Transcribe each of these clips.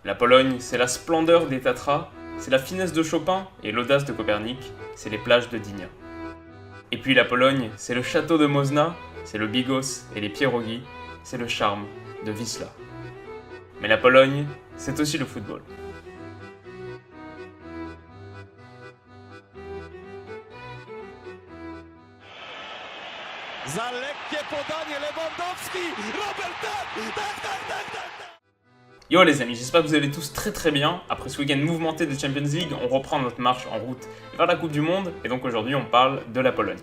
La Pologne, c'est la splendeur des Tatras, c'est la finesse de Chopin et l'audace de Copernic, c'est les plages de Gdynia. Et puis la Pologne, c'est le château de Mosna, c'est le Bigos et les pierogi, c'est le charme de Wisla. Mais la Pologne, c'est aussi le football. Za lekkie podanie Lewandowski, Robert tak. Yo les amis, j'espère que vous allez tous très bien. Après ce week-end mouvementé de Champions League, on reprend notre marche en route vers la Coupe du Monde et donc aujourd'hui on parle de la Pologne.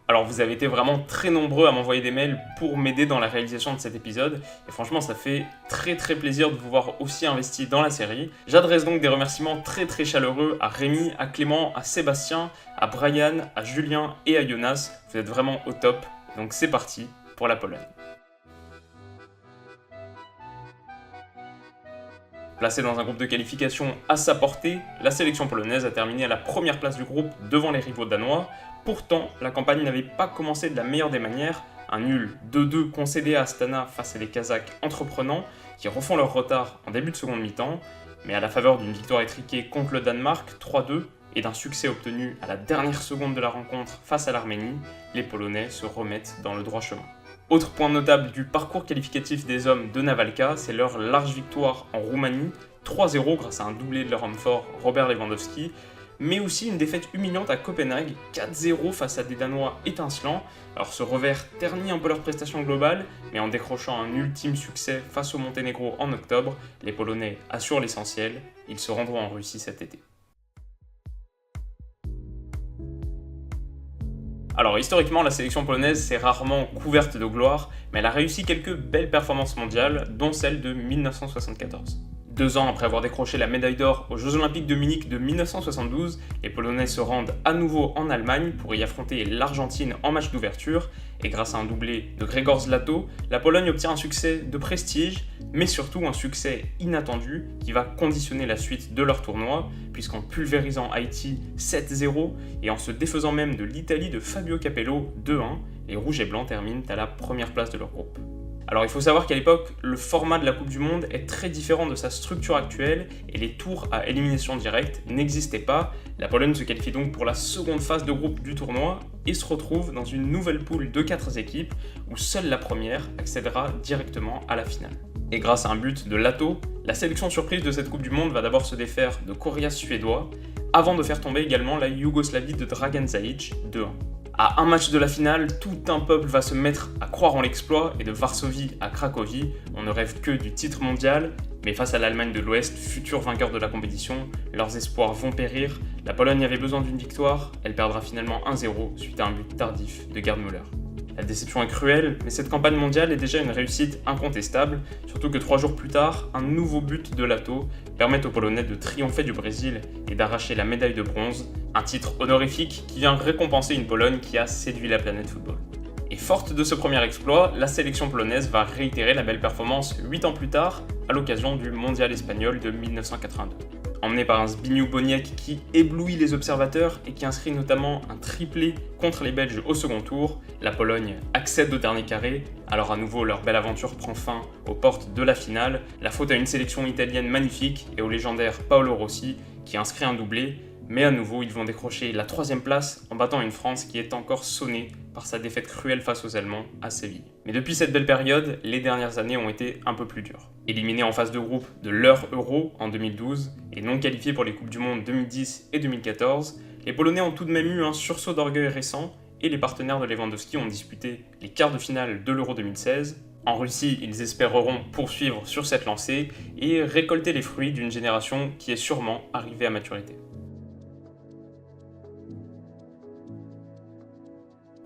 Alors vous avez été vraiment très nombreux à m'envoyer des mails pour m'aider dans la réalisation de cet épisode et franchement ça fait très plaisir de vous voir aussi investi dans la série. J'adresse donc des remerciements très chaleureux à Rémi, à Clément, à Sébastien, à Brian, à Julien et à Jonas. Vous êtes vraiment au top, donc c'est parti pour la Pologne. Placée dans un groupe de qualification à sa portée, la sélection polonaise a terminé à la première place du groupe devant les rivaux danois. Pourtant, la campagne n'avait pas commencé de la meilleure des manières. Un nul 2-2 concédé à Astana face à des Kazakhs entreprenants qui refont leur retard en début de seconde mi-temps. Mais à la faveur d'une victoire étriquée contre le Danemark 3-2 et d'un succès obtenu à la dernière seconde de la rencontre face à l'Arménie, les Polonais se remettent dans le droit chemin. Autre point notable du parcours qualificatif des hommes de Navalka, c'est leur large victoire en Roumanie, 3-0 grâce à un doublé de leur homme fort Robert Lewandowski, mais aussi une défaite humiliante à Copenhague, 4-0 face à des Danois étincelants. Alors ce revers ternit un peu leur prestation globale, mais en décrochant un ultime succès face au Monténégro en octobre, les Polonais assurent l'essentiel, ils se rendront en Russie cet été. Alors historiquement, la sélection polonaise s'est rarement couverte de gloire, mais elle a réussi quelques belles performances mondiales, dont celle de 1974. 2 ans après avoir décroché la médaille d'or aux Jeux Olympiques de Munich de 1972, les Polonais se rendent à nouveau en Allemagne pour y affronter l'Argentine en match d'ouverture, et grâce à un doublé de Grzegorz Zlato, la Pologne obtient un succès de prestige, mais surtout un succès inattendu qui va conditionner la suite de leur tournoi, puisqu'en pulvérisant Haïti 7-0 et en se défaisant même de l'Italie de Fabio Capello 2-1, les Rouges et Blancs terminent à la première place de leur groupe. Alors il faut savoir qu'à l'époque, le format de la Coupe du Monde est très différent de sa structure actuelle et les tours à élimination directe n'existaient pas. La Pologne se qualifie donc pour la seconde phase de groupe du tournoi et se retrouve dans une nouvelle poule de 4 équipes où seule la première accédera directement à la finale. Et grâce à un but de Lato, la sélection surprise de cette Coupe du Monde va d'abord se défaire de Korea suédois avant de faire tomber également la Yougoslavie de Dragan Zajic 2-1. À un match de la finale, tout un peuple va se mettre à croire en l'exploit et de Varsovie à Cracovie, on ne rêve que du titre mondial, mais face à l'Allemagne de l'Ouest, futur vainqueur de la compétition, leurs espoirs vont périr. La Pologne avait besoin d'une victoire, elle perdra finalement 1-0 suite à un but tardif de Gerd Müller. La déception est cruelle, mais cette campagne mondiale est déjà une réussite incontestable, surtout que 3 jours plus tard, un nouveau but de Lato permet aux Polonais de triompher du Brésil et d'arracher la médaille de bronze, un titre honorifique qui vient récompenser une Pologne qui a séduit la planète football. Et forte de ce premier exploit, la sélection polonaise va réitérer la belle performance 8 ans plus tard, à l'occasion du Mondial espagnol de 1982. Emmené par un Zbigniew Boniek qui éblouit les observateurs et qui inscrit notamment un triplé contre les Belges au second tour, la Pologne accède au dernier carré, alors à nouveau leur belle aventure prend fin aux portes de la finale, la faute à une sélection italienne magnifique et au légendaire Paolo Rossi qui inscrit un doublé, mais à nouveau ils vont décrocher la 3e place en battant une France qui est encore sonnée par sa défaite cruelle face aux Allemands à Séville. Mais depuis cette belle période, les dernières années ont été un peu plus dures. Éliminés en phase de groupe de leur Euro en 2012 et non qualifiés pour les Coupes du Monde 2010 et 2014, les Polonais ont tout de même eu un sursaut d'orgueil récent et les partenaires de Lewandowski ont disputé les quarts de finale de l'Euro 2016. En Russie, ils espéreront poursuivre sur cette lancée et récolter les fruits d'une génération qui est sûrement arrivée à maturité.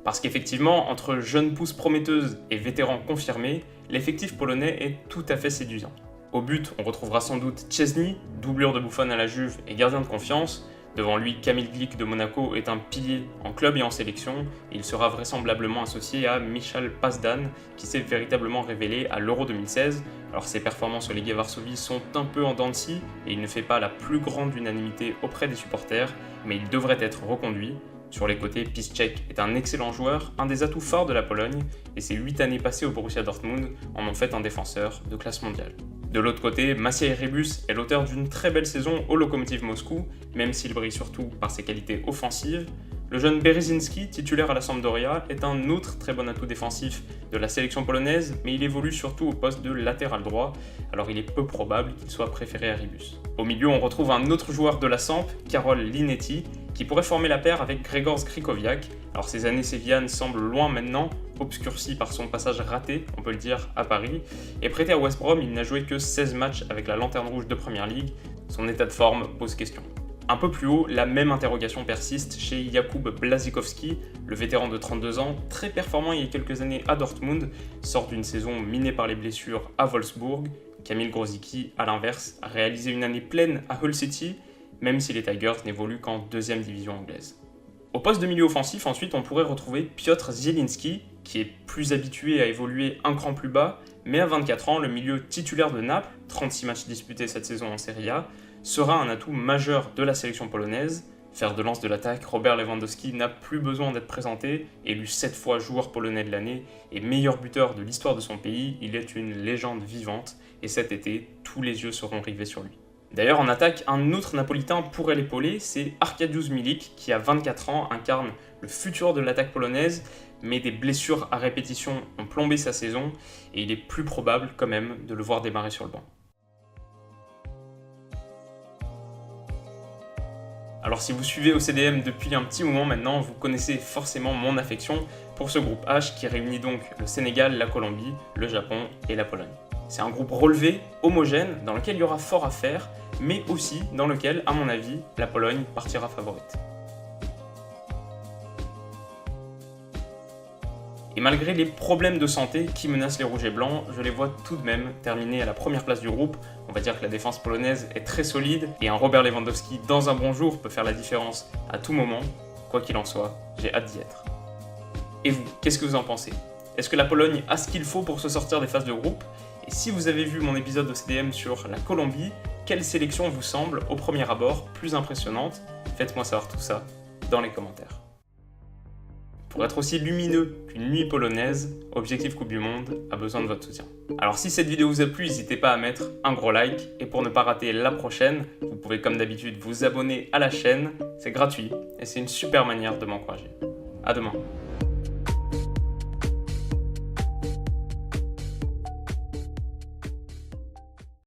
Parce qu'effectivement, entre jeunes pousses prometteuses et vétérans confirmés, l'effectif polonais est tout à fait séduisant. Au but, on retrouvera sans doute Szczesny, doublure de Buffon à la Juve et gardien de confiance. Devant lui, Kamil Glik de Monaco est un pilier en club et en sélection. Il sera vraisemblablement associé à Michal Pazdan, qui s'est véritablement révélé à l'Euro 2016. Alors ses performances au Legia Varsovie sont un peu en dents de scie et il ne fait pas la plus grande unanimité auprès des supporters, mais il devrait être reconduit. Sur les côtés, Piszczek est un excellent joueur, un des atouts forts de la Pologne, et ses 8 années passées au Borussia Dortmund en ont fait un défenseur de classe mondiale. De l'autre côté, Maciej Rebius est l'auteur d'une très belle saison au Lokomotiv Moscou, même s'il brille surtout par ses qualités offensives. Le jeune Berezinski, titulaire à la Sampdoria, est un autre très bon atout défensif de la sélection polonaise, mais il évolue surtout au poste de latéral droit, alors il est peu probable qu'il soit préféré à Rebius. Au milieu, on retrouve un autre joueur de la Samp, Karol Linetti, qui pourrait former la paire avec Grzegorz Krychowiak. Alors ses années sévillanes semblent loin maintenant, obscurcies par son passage raté, on peut le dire, à Paris, et prêté à West Brom, il n'a joué que 16 matchs avec la Lanterne Rouge de Première Ligue. Son état de forme pose question. Un peu plus haut, la même interrogation persiste chez Jakub Błaszczykowski, le vétéran de 32 ans, très performant il y a quelques années à Dortmund, sort d'une saison minée par les blessures à Wolfsburg. Kamil Grosicki, à l'inverse, a réalisé une année pleine à Hull City, même si les Tigers n'évoluent qu'en 2e division anglaise. Au poste de milieu offensif, ensuite, on pourrait retrouver Piotr Zielinski, qui est plus habitué à évoluer un cran plus bas, mais à 24 ans, le milieu titulaire de Naples, 36 matchs disputés cette saison en Serie A, sera un atout majeur de la sélection polonaise. Fer de lance de l'attaque, Robert Lewandowski n'a plus besoin d'être présenté, élu 7 fois joueur polonais de l'année et meilleur buteur de l'histoire de son pays, il est une légende vivante, et cet été, tous les yeux seront rivés sur lui. D'ailleurs, en attaque, un autre Napolitain pourrait l'épauler, c'est Arkadiusz Milik, qui à 24 ans incarne le futur de l'attaque polonaise, mais des blessures à répétition ont plombé sa saison, et il est plus probable quand même de le voir démarrer sur le banc. Alors si vous suivez OCDM depuis un petit moment maintenant, vous connaissez forcément mon affection pour ce groupe H qui réunit donc le Sénégal, la Colombie, le Japon et la Pologne. C'est un groupe relevé, homogène, dans lequel il y aura fort à faire, mais aussi dans lequel, à mon avis, la Pologne partira favorite. Et malgré les problèmes de santé qui menacent les Rouges et Blancs, je les vois tout de même terminer à la première place du groupe. On va dire que la défense polonaise est très solide et un Robert Lewandowski dans un bon jour peut faire la différence à tout moment. Quoi qu'il en soit, j'ai hâte d'y être. Et vous, qu'est-ce que vous en pensez? Est-ce que la Pologne a ce qu'il faut pour se sortir des phases de groupe? Et si vous avez vu mon épisode de CDM sur la Colombie, quelle sélection vous semble, au premier abord, plus impressionnante? Faites-moi savoir tout ça dans les commentaires. Pour être aussi lumineux qu'une nuit polonaise, Objectif Coupe du Monde a besoin de votre soutien. Alors si cette vidéo vous a plu, n'hésitez pas à mettre un gros like, et pour ne pas rater la prochaine, vous pouvez comme d'habitude vous abonner à la chaîne, c'est gratuit, et c'est une super manière de m'encourager. À demain.